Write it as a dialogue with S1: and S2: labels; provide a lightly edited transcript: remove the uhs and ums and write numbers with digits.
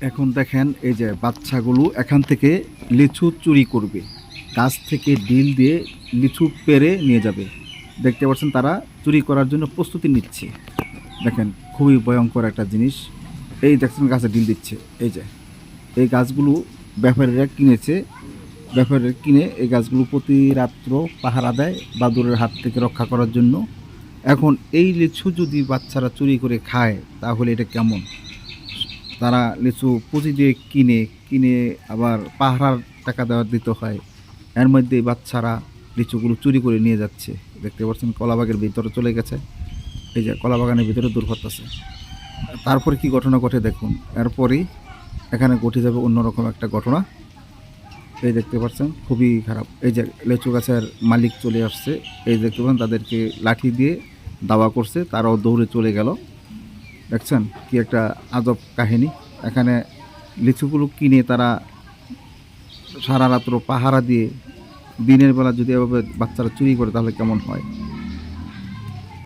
S1: এখন দেখেন এই যে বাচ্চাগুলো এখান থেকে লিচু চুরি করবে, গাছ থেকে ডিল দিয়ে লিচু পেড়ে নিয়ে যাবে। দেখতে পাচ্ছেন তারা চুরি করার জন্য প্রস্তুতি নিচ্ছে। দেখেন খুবই ভয়ঙ্কর একটা জিনিস। এই দেখছেন গাছে ডিল দিচ্ছে। এই যে এই গাছগুলো ব্যাপারীরা কিনেছে, ব্যাপারীরা কিনে এই গাছগুলো প্রতি রাত্র পাহারা দেয় বাদুড়ের হাত থেকে রক্ষা করার জন্য। এখন এই লিচু যদি বাচ্চারা চুরি করে খায় তাহলে এটা কেমন? তারা লিচু পুঁজি দিয়ে কিনে কিনে আবার পাহারার টাকা দেওয়া দিতে হয়, এর মধ্যে বাচ্চারা লিচুগুলো চুরি করে নিয়ে যাচ্ছে। দেখতে পাচ্ছেন কলাবাগের ভিতরে চলে গেছে। এই যে কলাবাগানের ভিতরে দূর করতেছে। তারপরে কি ঘটনা ঘটে দেখুন। এরপরেই এখানে ঘটে যাবে অন্যরকম একটা ঘটনা। এই দেখতে পাচ্ছেন খুবই খারাপ। এই যে লিচু গাছের মালিক চলে আসছে, এই দেখতে পাচ্ছেন তাদেরকে লাঠি দিয়ে দাওয়া করছে, তারাও দৌড়ে চলে গেল। দেখছেন কি একটা আজব কাহিনী। এখানে লিচুগুলো কিনে তারা সারা রাত্র পাহারা দিয়ে দিনের বেলা যদি এভাবে বাচ্চারা চুরি করে তাহলে কেমন হয়?